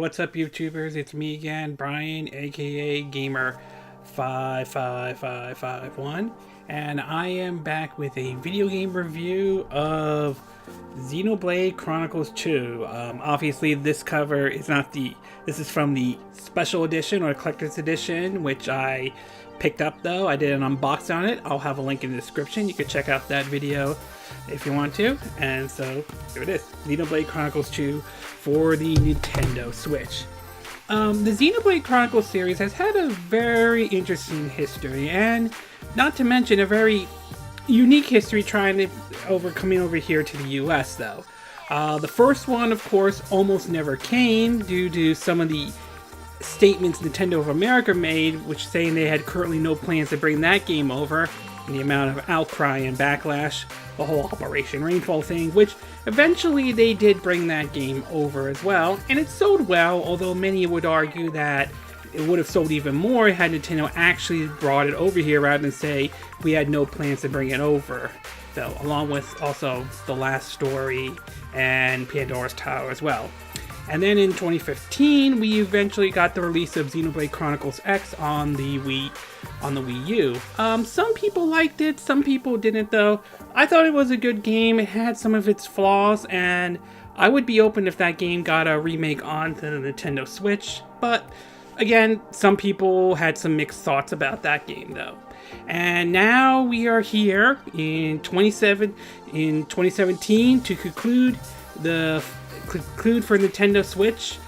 what's up YouTubers? It's me again, Brian, aka Gamer55551, and I am back with a video game review of Xenoblade Chronicles 2. Obviously this cover is not this is from the special edition or collector's edition, which I picked up though. I did an unbox on it. I'll have a link in the description. You can check out that video if you want to. And so here it is, Xenoblade Chronicles 2 for the Nintendo Switch. The Xenoblade Chronicles series has had a very interesting history, and not to mention a very unique history coming over here to the US though. The first one, of course, almost never came due to some of the statements Nintendo of America made, which saying they had currently no plans to bring that game over, and the amount of outcry and backlash, the whole Operation Rainfall thing, which eventually they did bring that game over as well, and it sold well, although many would argue that it would have sold even more had Nintendo actually brought it over here rather than say we had no plans to bring it over, though, along with also The Last Story and Pandora's Tower as well. And then in 2015, we eventually got the release of Xenoblade Chronicles X on the Wii U. Some people liked it, some people didn't though. I thought it was a good game. It had some of its flaws, and I would be open if that game got a remake onto the Nintendo Switch. But again, some people had some mixed thoughts about that game though. And now we are here in 2017 to conclude for Nintendo Switch,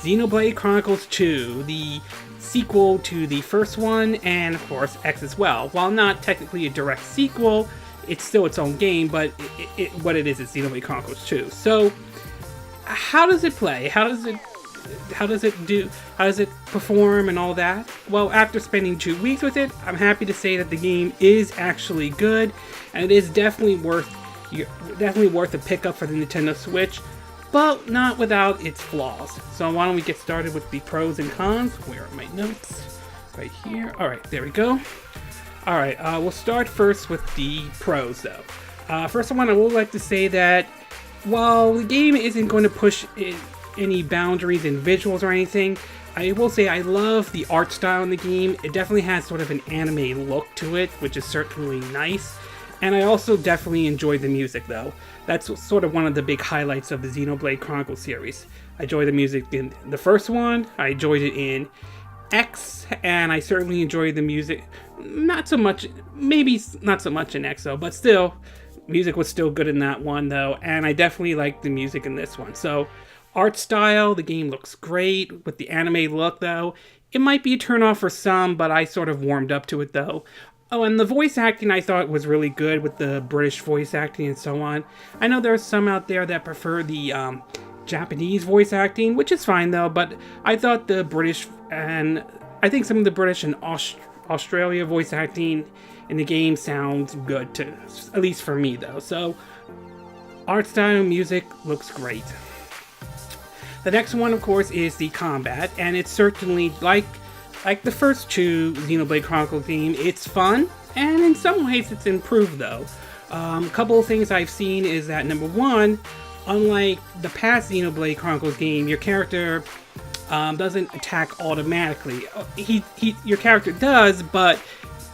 Xenoblade Chronicles 2, the sequel to the first one, and of course X as well. While not technically a direct sequel, it's still its own game, but what it is Xenoblade Chronicles 2. So, how does it play? How does it do? How does it perform and all that? Well, after spending 2 weeks with it, I'm happy to say that the game is actually good, and it is definitely worth a pickup for the Nintendo Switch, but not without its flaws. So why don't we get started with the pros and cons? Where are my notes? Right here. Alright, there we go. Alright, we'll start first with the pros though. First of all, I would like to say that while the game isn't going to push any boundaries in visuals or anything, I will say I love the art style in the game. It definitely has sort of an anime look to it, which is certainly nice. And I also definitely enjoyed the music though. That's sort of one of the big highlights of the Xenoblade Chronicles series. I enjoyed the music in the first one, I enjoyed it in X, and I certainly enjoyed the music, not so much, maybe not so much in X though, but still, music was still good in that one though, and I definitely liked the music in this one. So, art style, the game looks great, with the anime look though. It might be a turnoff for some, but I sort of warmed up to it though. Oh, and the voice acting I thought was really good with the British voice acting and so on. I know there are some out there that prefer the Japanese voice acting, which is fine though, but I thought the British, and I think some of the British and Australia voice acting in the game sounds good too, at least for me though. So, art style and music looks great. The next one, of course, is the combat, and it's certainly like the first two Xenoblade Chronicles games, it's fun, and in some ways it's improved though. A couple of things I've seen is that, number one, unlike the past Xenoblade Chronicles game, your character doesn't attack automatically. Your character does, but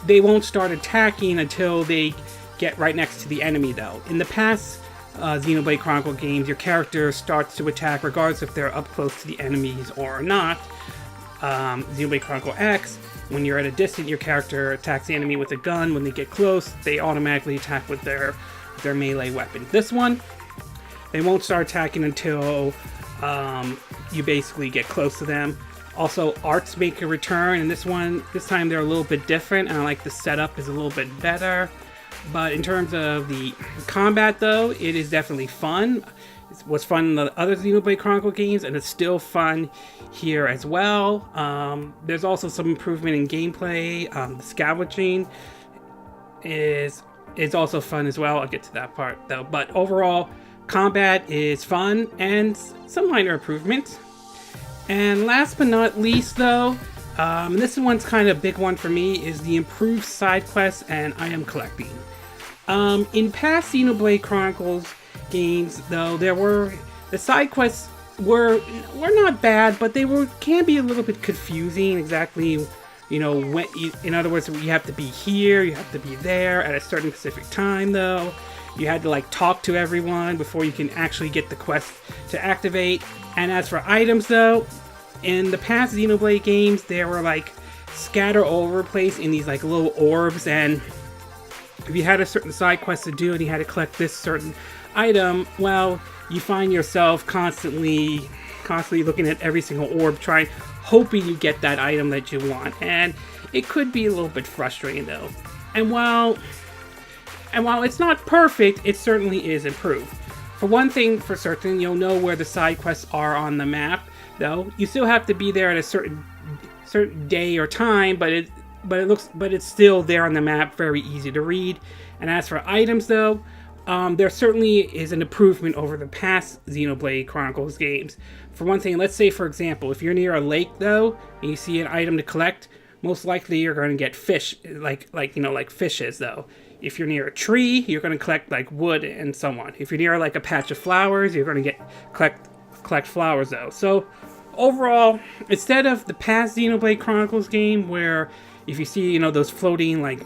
they won't start attacking until they get right next to the enemy though. In the past Xenoblade Chronicles games, your character starts to attack regardless if they're up close to the enemies or not. Xenoblade Chronicles X, when you're at a distance, your character attacks the enemy with a gun. When they get close, they automatically attack with their melee weapon. This one, they won't start attacking until you basically get close to them. Also, arts make a return, and this time they're a little bit different, and I like the setup is a little bit better. But in terms of the combat though, it is definitely fun. It was fun in the other Xenoblade Chronicles games, and it's still fun here as well. There's also some improvement in gameplay. The scavenging is also fun as well. I'll get to that part though. But overall, combat is fun and some minor improvements. And last but not least though, this one's kind of a big one for me, is the improved side quests and item collecting. In past Xenoblade Chronicles games, though, the side quests were not bad, but they can be a little bit confusing exactly. When in other words, you have to be here, you have to be there at a certain specific time, though. You had to like talk to everyone before you can actually get the quest to activate. And as for items, though, in the past Xenoblade games, they were like scattered all over the place in these like little orbs, and if you had a certain side quest to do and you had to collect this certain item, well, you find yourself constantly looking at every single orb, hoping you get that item that you want, and it could be a little bit frustrating though. And while it's not perfect, it certainly is improved. For one thing for certain, you'll know where the side quests are on the map, though. You still have to be there at a certain day or time, but it's still there on the map, very easy to read. And as for items though, there certainly is an improvement over the past Xenoblade Chronicles games. For one thing, let's say for example, if you're near a lake though, and you see an item to collect, most likely you're going to get fish, like fishes though. If you're near a tree, you're going to collect like wood and so on. If you're near like a patch of flowers, you're going to collect flowers though. So overall, instead of the past Xenoblade Chronicles game where if you see those floating like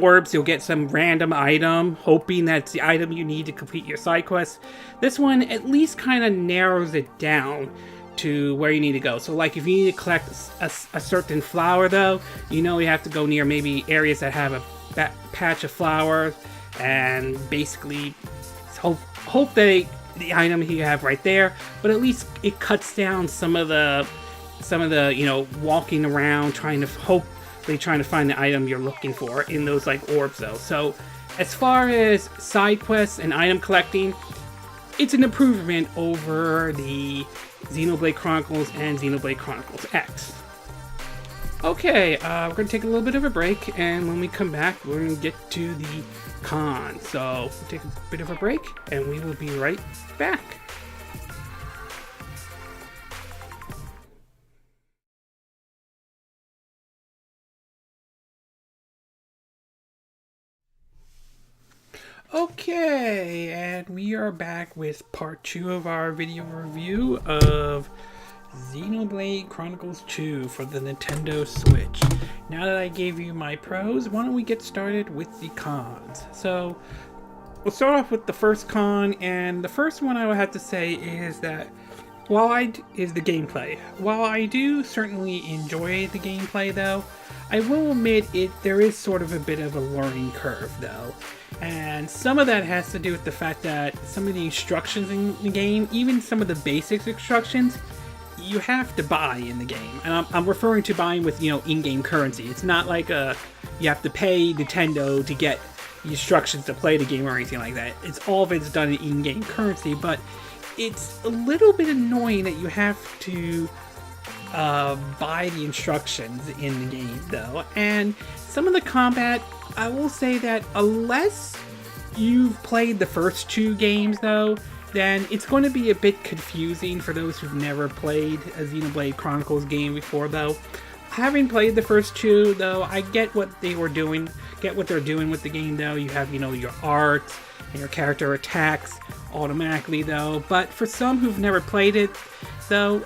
orbs, you'll get some random item, hoping that's the item you need to complete your side quest. This one at least kind of narrows it down to where you need to go. So like if you need to collect a certain flower though, you have to go near maybe areas that have a patch of flowers, and basically hope that the item you have right there, but at least it cuts down some of the walking around trying to find the item you're looking for in those like orbs though. So as far as side quests and item collecting, it's an improvement over the Xenoblade Chronicles and Xenoblade Chronicles X. Okay, we're going to take a little bit of a break, and when we come back, we're going to get to the con. So we'll take a bit of a break, and we will be right back. Okay, and we are back with part 2 of our video review of Xenoblade Chronicles 2 for the Nintendo Switch. Now that I gave you my pros, why don't we get started with the cons? So, we'll start off with the first con, and the first one I would have to say is that is the gameplay. While I do certainly enjoy the gameplay though, I will admit there is sort of a bit of a learning curve though. And some of that has to do with the fact that some of the instructions in the game, even some of the basic instructions, you have to buy in the game. And I'm referring to buying with, in-game currency. It's not like you have to pay Nintendo to get the instructions to play the game or anything like that. All of it's done in in-game currency, but it's a little bit annoying that you have to buy the instructions in the game though. And some of the combat, I will say that unless you've played the first 2 games though, then it's going to be a bit confusing for those who've never played a Xenoblade Chronicles game before though. Having played the first 2 though, I get what they're doing with the game though. You have, your art and your character attacks automatically though, but for some who've never played it though,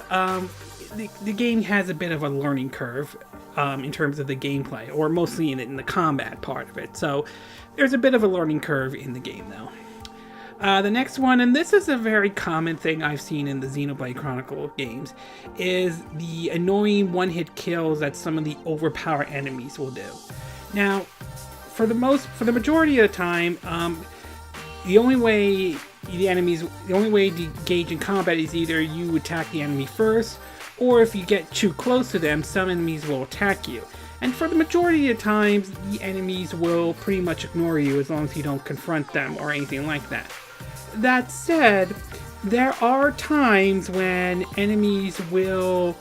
the game has a bit of a learning curve in terms of the gameplay, or mostly in the combat part of it. So there's a bit of a learning curve in the game though. The next one, and this is a very common thing I've seen in the Xenoblade Chronicle games, is the annoying one-hit kills that some of the overpowered enemies will do. Now, for the majority of the time, the only way to engage in combat is either you attack the enemy first, or if you get too close to them, some enemies will attack you. And for the majority of the times, the enemies will pretty much ignore you as long as you don't confront them or anything like that. That said, there are times when enemies will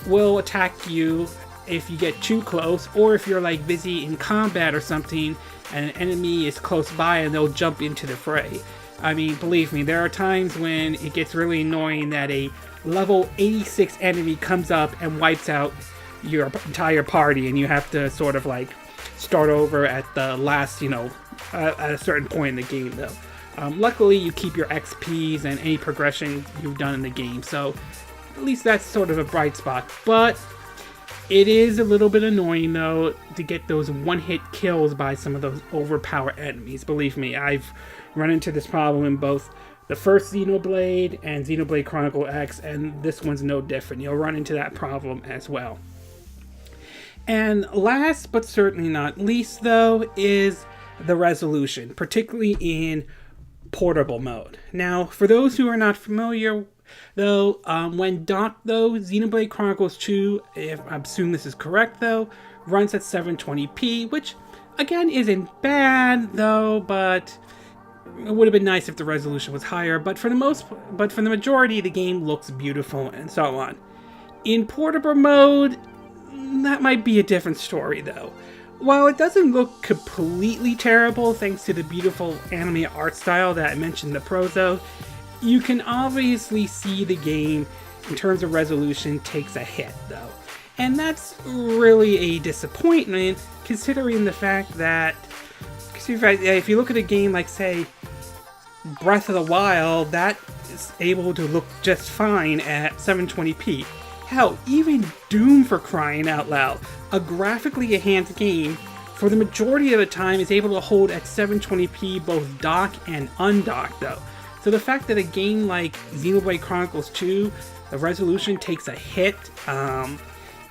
attack you if you get too close, or if you're like busy in combat or something and an enemy is close by and they'll jump into the fray. I mean, believe me, there are times when it gets really annoying that a level 86 enemy comes up and wipes out your entire party, and you have to sort of like start over at the last, at a certain point in the game though. Luckily, you keep your XPs and any progression you've done in the game, so at least that's sort of a bright spot. But it is a little bit annoying, though, to get those one-hit kills by some of those overpowered enemies. Believe me, I've run into this problem in both the first Xenoblade and Xenoblade Chronicles X, and this one's no different. You'll run into that problem as well. And last, but certainly not least, though, is the resolution, particularly in portable mode. Now, for those who are not familiar, though, when docked, though, Xenoblade Chronicles 2, if I assume this is correct, though, runs at 720p, which, again, isn't bad, though, but it would have been nice if the resolution was higher. But for the majority, the game looks beautiful and so on. In portable mode, that might be a different story, though. While it doesn't look completely terrible thanks to the beautiful anime art style that I mentioned in the Pro.to, you can obviously see the game, in terms of resolution, takes a hit, though. And that's really a disappointment, considering the fact that, if you look at a game like, say, Breath of the Wild, that is able to look just fine at 720p. Hell, even Doom, for crying out loud, a graphically enhanced game, for the majority of the time is able to hold at 720p both dock and undock, though. So the fact that a game like Xenoblade Chronicles 2, the resolution takes a hit,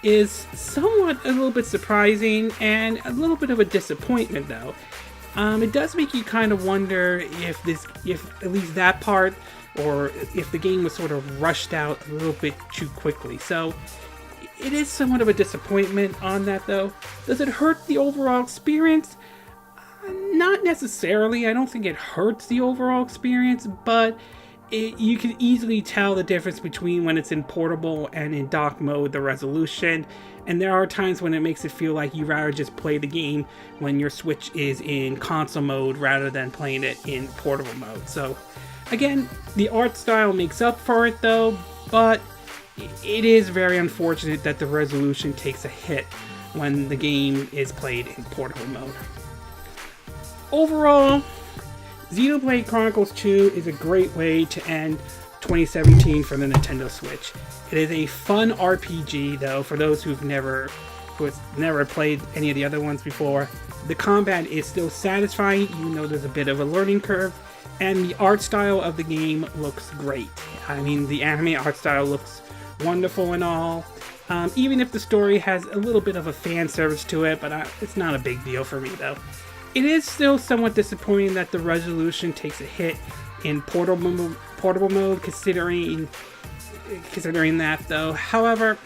is somewhat a little bit surprising and a little bit of a disappointment, though. It does make you kind of wonder if at least that part, or if the game was sort of rushed out a little bit too quickly. So it is somewhat of a disappointment on that, though. Does it hurt the overall experience? Not necessarily. I don't think it hurts the overall experience, but you can easily tell the difference between when it's in portable and in dock mode, the resolution. And there are times when it makes it feel like you'd rather just play the game when your Switch is in console mode rather than playing it in portable mode. So again, the art style makes up for it, though, but it is very unfortunate that the resolution takes a hit when the game is played in portable mode. Overall, Xenoblade Chronicles 2 is a great way to end 2017 for the Nintendo Switch. It is a fun RPG, though, for those who have never played any of the other ones before. The combat is still satisfying, even though there's a bit of a learning curve, and the art style of the game looks great. I mean, the anime art style looks wonderful and all, even if the story has a little bit of a fan service to it, but it's not a big deal for me, though. It is still somewhat disappointing that the resolution takes a hit in portable mode, considering that, though. However,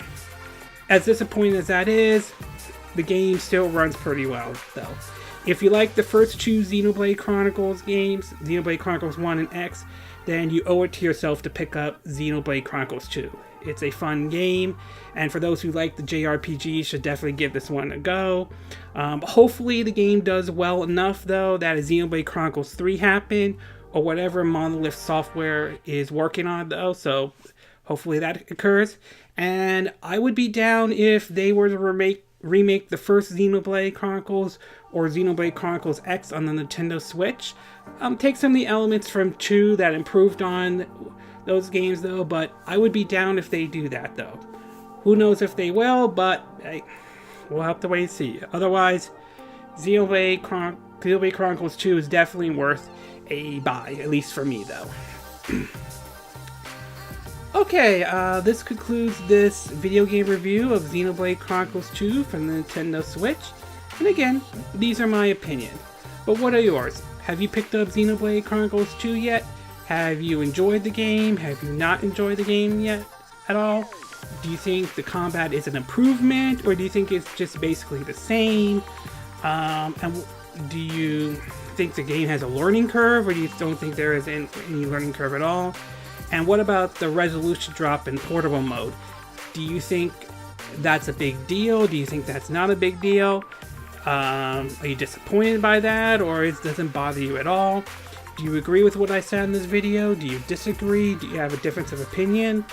as disappointing as that is, the game still runs pretty well, though. If you like the first two Xenoblade Chronicles games, Xenoblade Chronicles 1 and X, then you owe it to yourself to pick up Xenoblade Chronicles 2. It's a fun game, and for those who like the JRPG, should definitely give this one a go. Hopefully the game does well enough, though, that a Xenoblade Chronicles 3 happen, or whatever Monolith Software is working on, though, so hopefully that occurs. And I would be down if they were to remake the first Xenoblade Chronicles or Xenoblade Chronicles X on the Nintendo Switch. Take some of the elements from 2 that improved on those games, though, but I would be down if they do that, though. Who knows if they will, but we'll have to wait and see. Otherwise, Xenoblade Chronicles 2 is definitely worth a buy, at least for me, though. Okay, this concludes this video game review of Xenoblade Chronicles 2 from the Nintendo Switch. And again, these are my opinion. But what are yours? Have you picked up Xenoblade Chronicles 2 yet? Have you enjoyed the game? Have you not enjoyed the game yet at all? Do you think the combat is an improvement, or do you think it's just basically the same? And do you think the game has a learning curve, or do you don't think there is any learning curve at all? And what about the resolution drop in portable mode? Do you think that's a big deal? Do you think that's not a big deal? Are you disappointed by that, or it doesn't bother you at all? Do you agree with what I said in this video? Do you disagree? Do you have a difference of opinion?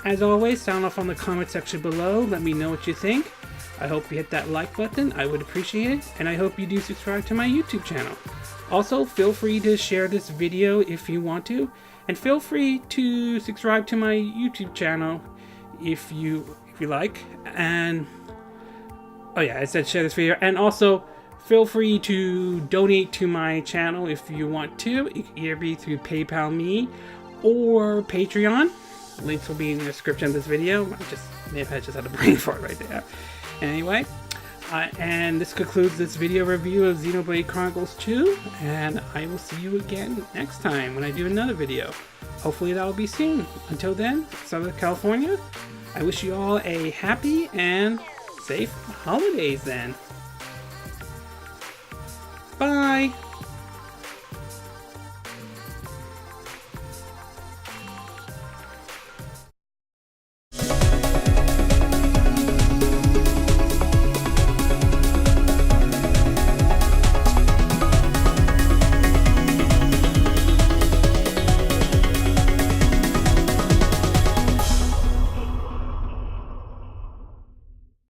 As always, sound off on the comment section below. Let me know what you think. I hope you hit that like button. I would appreciate it. And I hope you do subscribe to my YouTube channel. Also, feel free to share this video if you want to, and feel free to subscribe to my YouTube channel if you like. And oh yeah, I said share this video, and also feel free to donate to my channel if you want to. It can either be through PayPal me or Patreon. Links will be in the description of this video. I just had a brain fart right there. Anyway, and this concludes this video review of Xenoblade Chronicles 2, and I will see you again next time when I do another video. Hopefully that'll be soon. Until then, Southern California, I wish you all a happy and safe holidays then. Bye!